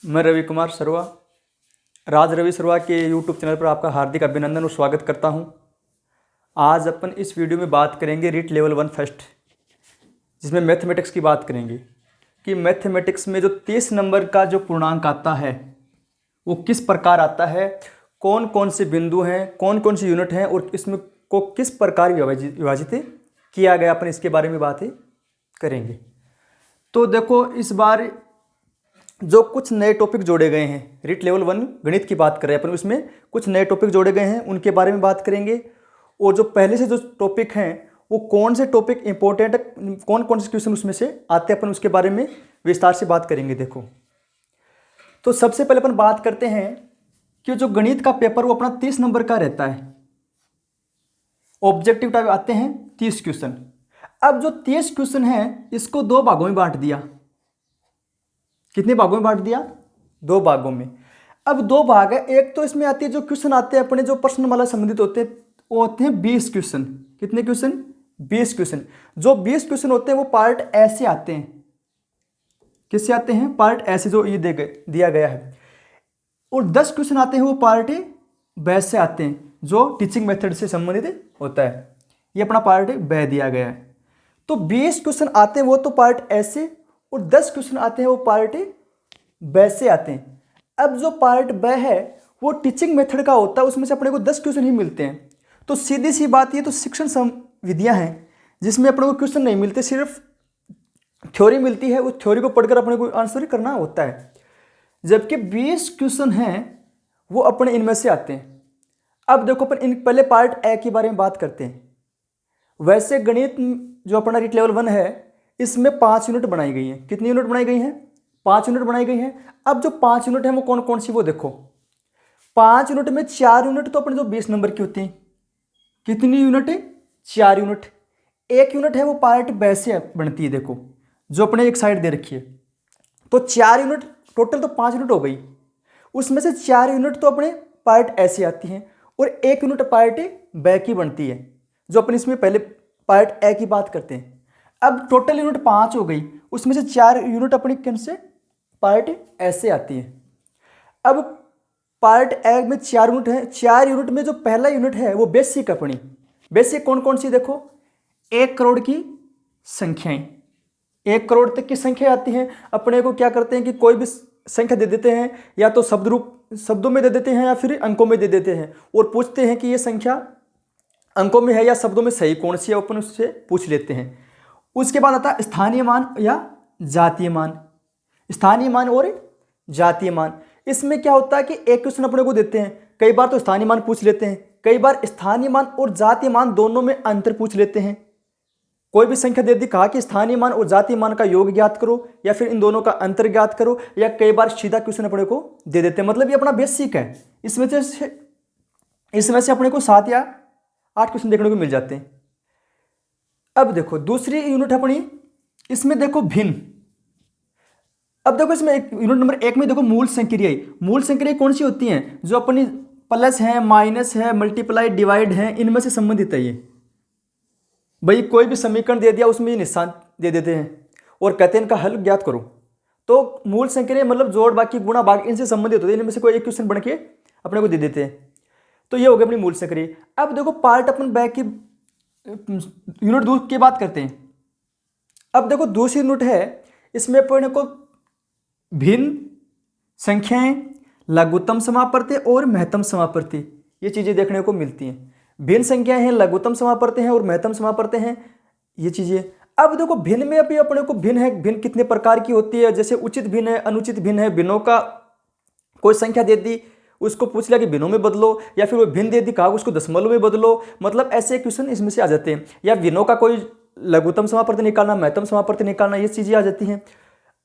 मैं रवि कुमार सरवा, राज रवि सरवा के यूट्यूब चैनल पर आपका हार्दिक अभिनंदन और स्वागत करता हूं। आज अपन इस वीडियो में बात करेंगे रीट लेवल 1 फर्स्ट, जिसमें मैथमेटिक्स की बात करेंगे कि मैथमेटिक्स में जो 30 नंबर का जो पूर्णांक आता है वो किस प्रकार आता है, कौन कौन से बिंदु हैं, कौन कौन से यूनिट हैं और इसमें को किस प्रकार विभाजित किया गया, अपन इसके बारे में बातें करेंगे। तो देखो, इस बार जो कुछ नए टॉपिक जोड़े गए हैं, रीट लेवल 1 गणित की बात करें अपन, उसमें कुछ नए टॉपिक जोड़े गए हैं, उनके बारे में बात करेंगे। और जो पहले से जो टॉपिक हैं वो कौन से टॉपिक इंपॉर्टेंट है, कौन कौन से क्वेश्चन उसमें से आते हैं, अपन उसके बारे में विस्तार से बात करेंगे। देखो, तो सबसे पहले अपन बात करते हैं कि जो गणित का पेपर वो अपना 30 नंबर का रहता है। ऑब्जेक्टिव टाइप आते हैं 30 क्वेश्चन। अब जो 30 क्वेश्चन है इसको 2 भागों में बांट दिया। कितने भागों में बांट दिया? 2 भागों में। अब 2 भाग है, एक तो इसमें आती है जो क्वेश्चन आते हैं अपने जो प्रश्नमाला संबंधित होते हैं, वो होते हैं 20 क्वेश्चन। कितने क्वेश्चन? 20 क्वेश्चन। जो 20 क्वेश्चन होते हैं वो पार्ट ऐसे आते हैं। किससे आते हैं? पार्ट ऐसे, जो ये दिया गया है। और 10 क्वेश्चन आते हैं वो पार्ट ब से आते हैं, जो टीचिंग मेथड से संबंधित होता है। ये अपना पार्ट ब दिया गया है। तो 20 क्वेश्चन आते हैं वो तो पार्ट ऐसे, और 10 क्वेश्चन आते हैं वो पार्ट ब से आते हैं। अब जो पार्ट ब है वो टीचिंग मेथड का होता है, उसमें से अपने को 10 क्वेश्चन ही मिलते हैं। तो सीधी सी बात, ये तो शिक्षण विधियां हैं जिसमें अपने को क्वेश्चन नहीं मिलते, सिर्फ थ्योरी मिलती है। उस थ्योरी को पढ़कर अपने को आंसर करना होता है। जबकि 20 क्वेश्चन हैं वो अपने इनमें से आते हैं। अब देखो, अपन इन पहले पार्ट ए के बारे में बात करते हैं। वैसे गणित जो अपना रीट लेवल 1 है इसमें 5 यूनिट बनाई गई हैं। कितनी यूनिट बनाई गई हैं? 5 यूनिट बनाई गई हैं। अब जो 5 यूनिट हैं वो कौन कौन सी, वो देखो। 5 यूनिट में 4 यूनिट तो अपने जो 20 नंबर की होती हैं। कितनी यूनिट है? 4 यूनिट। एक यूनिट है वो पार्ट ब से बनती है, देखो जो अपने एक साइड दे रखी है। तो 4 यूनिट टोटल, तो 5 यूनिट हो गई। उसमें से 4 यूनिट तो अपने पार्ट ऐसे आती हैं और 1 यूनिट पार्ट ब की बनती है, जो अपन इसमें पहले पार्ट ए की बात करते हैं। अब टोटल यूनिट 5 हो गई, उसमें से 4 यूनिट अपनी कौन से? पार्ट ऐसे आती है। अब पार्ट ए में 4 यूनिट है। 4 यूनिट में जो पहला यूनिट है वो बेसिक अपनी। बेसिक कौन कौन सी? देखो, 1 करोड़ की संख्याएं। 1 करोड़ तक की संख्या आती हैं। अपने को क्या करते हैं कि कोई भी संख्या दे देते हैं, या तो शब्दों में दे देते हैं या फिर अंकों में दे देते हैं, और पूछते हैं कि ये संख्या अंकों में है या शब्दों में सही कौन सी है, अपन उससे पूछ लेते हैं। उसके बाद आता है स्थानीय मान या जातीय मान। स्थानीय मान और जातीय मान, इसमें क्या होता है कि एक क्वेश्चन अपने को देते हैं, कई बार तो स्थानीय मान पूछ लेते हैं, कई बार स्थानीय मान और जातीय मान दोनों में अंतर पूछ लेते हैं। कोई भी संख्या दे दी, कहा कि स्थानीय मान और जातीय मान का योग ज्ञात करो या फिर इन दोनों का अंतर ज्ञात करो, या कई बार सीधा क्वेश्चन अपने को दे देते हैं। मतलब ये अपना बेसिक है। इसमें से अपने को 7 या 8 क्वेश्चन देखने को मिल जाते हैं। अब देखो, दूसरी यूनिट अपनी, इसमें देखो भिन्न। अब देखो, इसमें यूनिट नंबर 1 में देखो मूल संक्रियाएं। मूल संक्रियाएं कौन सी होती हैं? जो अपनी प्लस है, माइनस है, मल्टीप्लाई, डिवाइड है, इनमें से संबंधित है ये। भाई कोई भी समीकरण दे दिया, उसमें ये निशान दे देते हैं और कहते हैं इनका हल ज्ञात करो। तो मूल संक्रियाएं मतलब जोड़, बाकी, गुणा, भाग, इनसे संबंधित होते हैं। इनमें से कोई एक क्वेश्चन बन के अपने को दे देते हैं। तो ये हो गई अपनी मूल संक्रिया। अब देखो, पार्ट अपन बैक की यूनिट 2 की बात करते हैं। अब देखो, दूसरी यूनिट है, इसमें अपने को भिन्न संख्याएं, लघुत्तम समापवर्ती और महत्तम समापवर्ती, ये चीजें देखने को मिलती हैं। भिन्न संख्याएं हैं, लघुत्तम समापवर्ती हैं और महत्तम समापवर्ती हैं, ये चीजें। अब देखो, भिन्न में अभी अपने को भिन्न है। भिन्न कितने प्रकार की होती है? जैसे उचित भिन्न है, अनुचित भिन्न है। भिन्नों का कोई संख्या दे दी, उसको पूछ लिया कि भिन्नों में बदलो, या फिर वो भिन्न दे दी, कहा उसको दशमलव में बदलो। मतलब ऐसे क्वेश्चन इसमें से आ जाते हैं। या भिन्नों का कोई लघुत्तम समापवर्ती निकालना, महत्तम समापवर्ती निकालना, ये चीजें आ जाती हैं।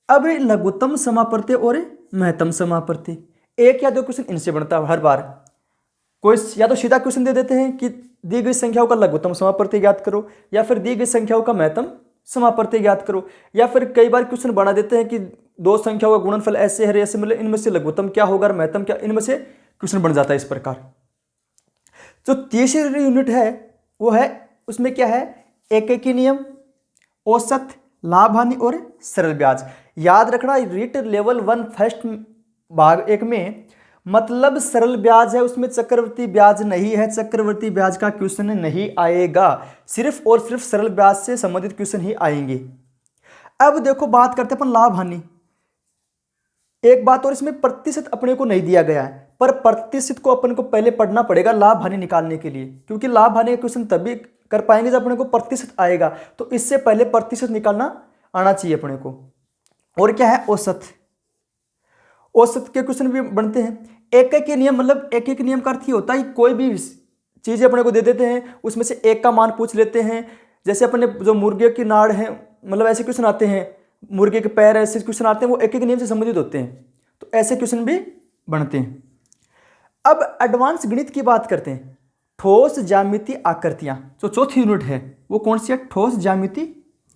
अब लघुत्तम समापवर्ती और महत्तम समापवर्ती, 1 या 2 क्वेश्चन इनसे बनता है हर बार। कोई या तो सीधा क्वेश्चन दे देते हैं कि दी गई संख्याओं का लघुत्तम समापवर्ती ज्ञात करो, या फिर दी गई संख्याओं का महत्तम समापवर्ती ज्ञात करो, या फिर कई बार क्वेश्चन बना देते हैं कि 2 संख्याओं का गुणनफल ऐसे है ऐसे, मतलब इनमें से लघुत्तम क्या होगा और महत्तम क्या, इनमें से क्वेश्चन बन जाता है इस प्रकार। जो तीसरी यूनिट है वो है, उसमें क्या है? एकेकी नियम, औसत, लाभ हानि और सरल ब्याज। याद रखना, रीट लेवल 1 फर्स्ट भाग 1 में मतलब सरल ब्याज है, उसमें चक्रवृद्धि ब्याज नहीं है, चक्रवृद्धि ब्याज का क्वेश्चन नहीं आएगा, सिर्फ और सिर्फ सरल ब्याज से संबंधित क्वेश्चन ही आएंगे। अब देखो बात करते हैं अपन लाभ हानि। एक बात और, इसमें प्रतिशत अपने को नहीं दिया गया है, पर प्रतिशत को अपन को पहले पढ़ना पड़ेगा लाभ हानि निकालने के लिए, क्योंकि लाभ हानि का क्वेश्चन तभी कर पाएंगे जब अपने को प्रतिशत आएगा। तो इससे पहले प्रतिशत निकालना आना चाहिए अपने को। और क्या है, औसत। औसत के क्वेश्चन भी बनते हैं। एक एक नियम, मतलब एक एक नियम का अर्थ ही होता है कोई भी चीज़ें अपने को दे देते हैं, उसमें से एक का मान पूछ लेते हैं। जैसे अपने जो मुर्गे की नाड़ है, मतलब ऐसे क्वेश्चन आते हैं, मुर्गे के पैर, ऐसे क्वेश्चन आते हैं, वो एक एक नियम से संबंधित होते हैं। तो ऐसे क्वेश्चन भी बनते हैं। अब एडवांस गणित की बात करते हैं। ठोस ज्यामिति आकृतियां, जो चौथी यूनिट है वो कौन सी है, ठोस ज्यामिति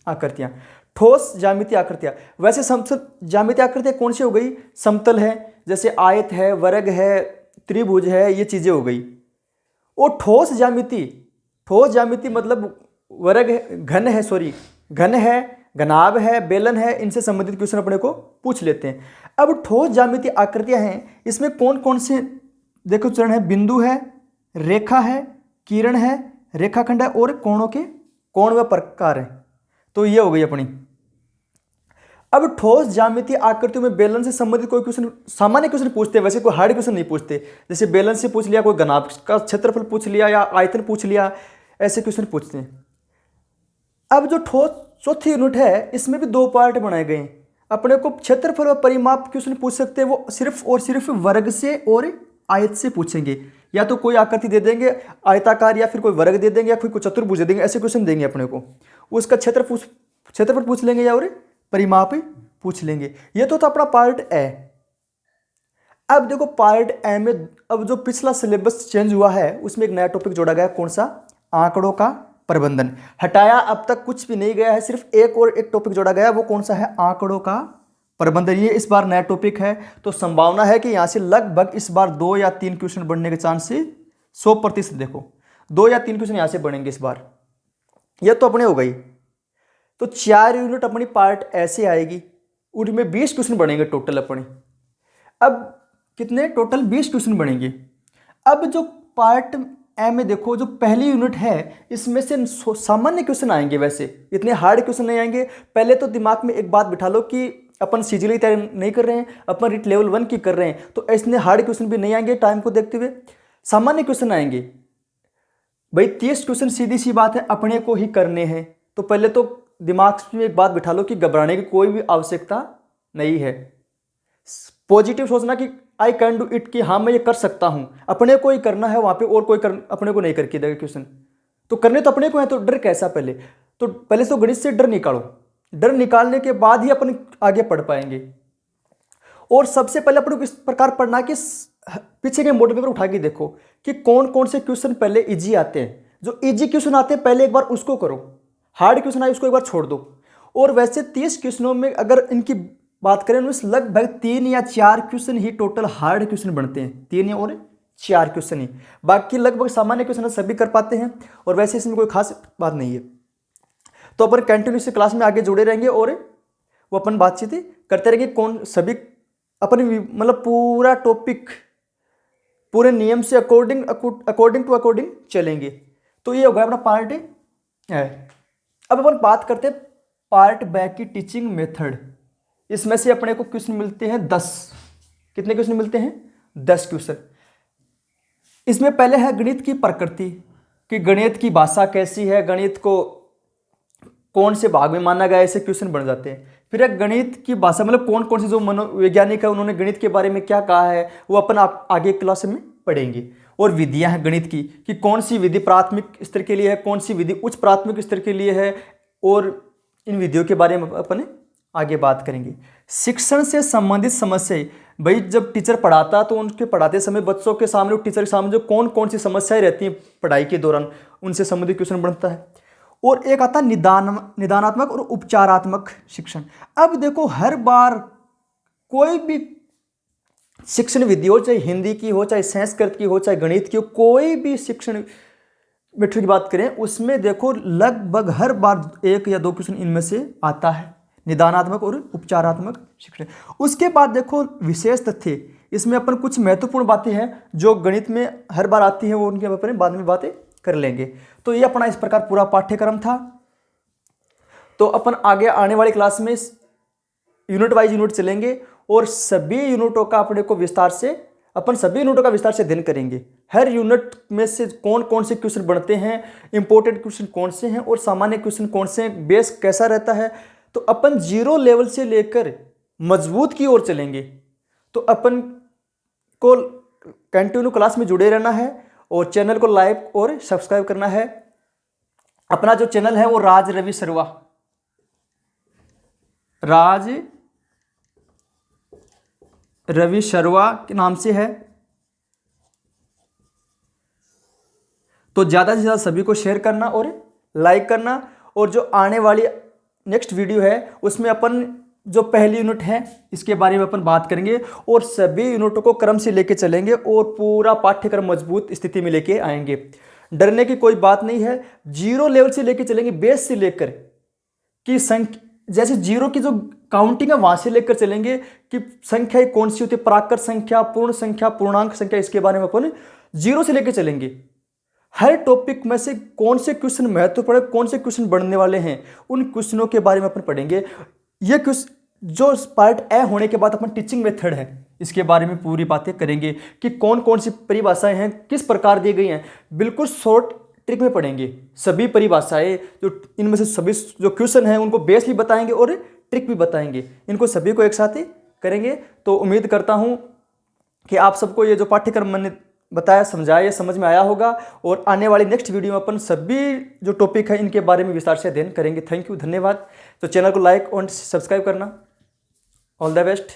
आकृतियां। ठोस ज्यामिति आकृतियां, वैसे समतल ज्यामिति आकृतियां कौन सी हो गई, समतल है, जैसे आयत है, वर्ग है, त्रिभुज है, ये चीजें हो गई। और ठोस ज्यामिति मतलब वर्ग है, घन है, सॉरी घन है, घनाभ है, बेलन है, इनसे संबंधित क्वेश्चन अपने को पूछ लेते हैं। अब ठोस ज्यामिति आकृतियां हैं, इसमें कौन कौन से देखो चरण है, बिंदु है, रेखा है, किरण है, रेखाखंड है, और कोणों के कोण व प्रकार है। तो ये हो गई अपनी। अब ठोस ज्यामिति आकृतियों में बेलन से संबंधित कोई क्वेश्चन, सामान्य क्वेश्चन पूछते हैं, वैसे कोई हार्ड क्वेश्चन नहीं पूछते। जैसे बेलन से पूछ लिया, कोई घनाभ का क्षेत्रफल पूछ लिया, या आयतन पूछ लिया, ऐसे क्वेश्चन पूछते हैं। अब जो ठोस चौथी यूनिट है, इसमें भी 2 पार्ट बनाए गए हैं। अपने को क्षेत्रफल व परिमाप क्वेश्चन पूछ सकते हैं, वो सिर्फ और सिर्फ वर्ग से और आयत से पूछेंगे। या तो कोई आकृति दे देंगे आयताकार, या फिर कोई वर्ग दे देंगे, या फिर कोई चतुर्भुज दे देंगे, ऐसे क्वेश्चन देंगे अपने को। उसका क्षेत्रफल पूछ लेंगे, या और परिमाप पूछ लेंगे। ये तो था अपना पार्ट ए। अब देखो पार्ट ए में, अब जो पिछला सिलेबस चेंज हुआ है उसमें एक नया टॉपिक जोड़ा गया, कौन सा, आंकड़ों का प्रबंधन। हटाया अब तक कुछ भी नहीं गया है, सिर्फ एक टॉपिक जोड़ा गया, वो कौन सा है, आंकड़ों का प्रबंधन। ये इस बार नया टॉपिक है, तो संभावना है कि यहां से लगभग इस बार 2 या 3 क्वेश्चन बनने के चांस 100%। देखो 2 या 3 क्वेश्चन यहां से बनेंगे इस बार। ये तो अपने हो गई। तो 4 यूनिट अपनी पार्ट ऐसे आएगी, उनमें 20 क्वेश्चन बनेंगे टोटल अपने। अब कितने टोटल 20 क्वेश्चन बनेंगे। अब जो पार्ट ए में देखो, जो पहली यूनिट है, इसमें से सामान्य क्वेश्चन आएंगे, वैसे इतने हार्ड क्वेश्चन नहीं आएंगे। पहले तो दिमाग में एक बात बिठा लो कि अपन सीजीएल तैयारी नहीं कर रहे हैं, अपन रिट लेवल 1 की कर रहे हैं, तो ऐसे हार्ड क्वेश्चन भी नहीं आएंगे। टाइम को देखते हुए सामान्य क्वेश्चन आएंगे। भाई 30 क्वेश्चन सीधी सी बात है अपने को ही करने हैं, तो पहले तो दिमाग में एक बात बिठा लो कि घबराने की कोई भी आवश्यकता नहीं है। पॉजिटिव सोचना कि आई कैन डू इट, कि हाँ मैं ये कर सकता हूं, अपने को ही करना है, वहां पे और कोई अपने को नहीं करके देगा क्वेश्चन। तो करने तो अपने को है, तो डर कैसा, पहले तो गणित से डर निकालो। डर निकालने के बाद ही अपन आगे पढ़ पाएंगे। और सबसे पहले अपन को इस प्रकार पढ़ना कि पीछे के मॉडल पेपर उठा के देखो कि कौन कौन से क्वेश्चन पहले इजी आते हैं। जो इजी क्वेश्चन आते हैं पहले एक बार उसको करो, हार्ड क्वेश्चन आए उसको एक बार छोड़ दो। और वैसे 30 क्वेश्चनों में अगर इनकी बात करें, उनमें लगभग 3 या 4 क्वेश्चन ही टोटल हार्ड क्वेश्चन बनते हैं, 3 या और 4 क्वेश्चन ही, बाकी लगभग सामान्य क्वेश्चन सभी कर पाते हैं। और वैसे इसमें कोई खास बात नहीं है। तो अपन कंटिन्यूस क्लास में आगे जुड़े रहेंगे और वो अपन बातचीत करते रहेंगे, कौन सभी अपन मतलब पूरा टॉपिक पूरे नियम से अकॉर्डिंग टू चलेंगे। तो ये होगा अपना पार्ट है। अब अपन बात करते हैं पार्ट बी की टीचिंग मेथड। इसमें से अपने को क्वेश्चन मिलते हैं 10। कितने क्वेश्चन मिलते हैं, 10 क्वेश्चन। इसमें पहले है गणित की प्रकृति, कि गणित की भाषा कैसी है, गणित को कौन से भाग में माना गया, ऐसे क्वेश्चन बन जाते हैं। फिर एक गणित की भाषा, मतलब कौन कौन से जो मनोवैज्ञानिक है उन्होंने गणित के बारे में क्या कहा है, वो अपन आगे क्लास में पढ़ेंगे। और विधियां हैं गणित की, कि कौन सी विधि प्राथमिक स्तर के लिए है, कौन सी विधि उच्च प्राथमिक स्तर के लिए है, और इन विधियों के बारे में अपन आगे बात करेंगे। शिक्षण से संबंधित समस्याएं, भाई जब टीचर पढ़ाता तो उनके पढ़ाते समय बच्चों के सामने, टीचर के सामने जो कौन कौन सी समस्याएं रहती हैं पढ़ाई के दौरान, उनसे संबंधित क्वेश्चन बनता है। और एक आता निदानात्मक और उपचारात्मक शिक्षण। अब देखो हर बार कोई भी शिक्षण विधि हो, चाहे हिंदी की हो, चाहे संस्कृत की हो, चाहे गणित की हो, कोई भी शिक्षण मेथड की बात करें, उसमें देखो लगभग हर बार 1 या 2 क्वेश्चन इनमें से आता है। निदानात्मक और उपचारात्मक शिक्षण। उसके बाद देखो विशेष तथ्य, इसमें अपन कुछ महत्वपूर्ण बातें हैं जो गणित में हर बार आती हैं, वो उनके अपन बाद में बातें कर लेंगे। तो ये अपना इस प्रकार पूरा पाठ्यक्रम था। तो अपन आगे आने वाली क्लास में यूनिट वाइज यूनिट चलेंगे और सभी यूनिटों का सभी यूनिटों का विस्तार से अध्ययन करेंगे। हर यूनिट में से कौन कौन से क्वेश्चन बनते हैं, इंपॉर्टेंट क्वेश्चन कौन से हैं और सामान्य क्वेश्चन कौन से हैं, बेस कैसा रहता है। तो अपन 0 लेवल से लेकर मजबूत की ओर चलेंगे। तो अपन को कंटिन्यू क्लास में जुड़े रहना है और चैनल को लाइक और सब्सक्राइब करना है। अपना जो चैनल है वो राज रवि शर्मा के नाम से है। तो ज़्यादा से ज़्यादा सभी को शेयर करना और लाइक करना। और जो आने वाली नेक्स्ट वीडियो है उसमें अपन जो पहली यूनिट है इसके बारे में अपन बात करेंगे और सभी यूनिटों को क्रम से लेके चलेंगे और पूरा पाठ्यक्रम मजबूत स्थिति में लेके आएंगे। डरने की कोई बात नहीं है। 0 लेवल से लेके चलेंगे, बेस से लेकर कि संख्या, जैसे 0 की जो काउंटिंग है वहां से लेकर चलेंगे कि संख्या कौन सी होती है, प्राकृत संख्या, पूर्ण संख्या, पूर्णांक संख्या, इसके बारे में अपन 0 से लेकर चलेंगे। हर टॉपिक में से कौन से क्वेश्चन महत्वपूर्ण, कौन से क्वेश्चन बढ़ने वाले हैं, उन क्वेश्चनों के बारे में अपन पढ़ेंगे। ये क्वेश्चन जो पार्ट ए होने के बाद अपन टीचिंग मेथड है इसके बारे में पूरी बातें करेंगे कि कौन कौन सी परिभाषाएं हैं, किस प्रकार दी गई हैं, बिल्कुल शॉर्ट ट्रिक में पढ़ेंगे। सभी परिभाषाएं जो इनमें से सभी जो क्वेश्चन हैं उनको बेस भी बताएंगे और ट्रिक भी बताएंगे। इनको सभी को एक साथ ही करेंगे। तो उम्मीद करता हूं कि आप सबको ये जो पाठ्यक्रम मैंने बताया, समझाया, समझ में आया होगा। और आने वाली नेक्स्ट वीडियो में अपन सभी जो टॉपिक है इनके बारे में विस्तार से अध्ययन करेंगे। थैंक यू, धन्यवाद। तो चैनल को लाइक और सब्सक्राइब करना। All the best.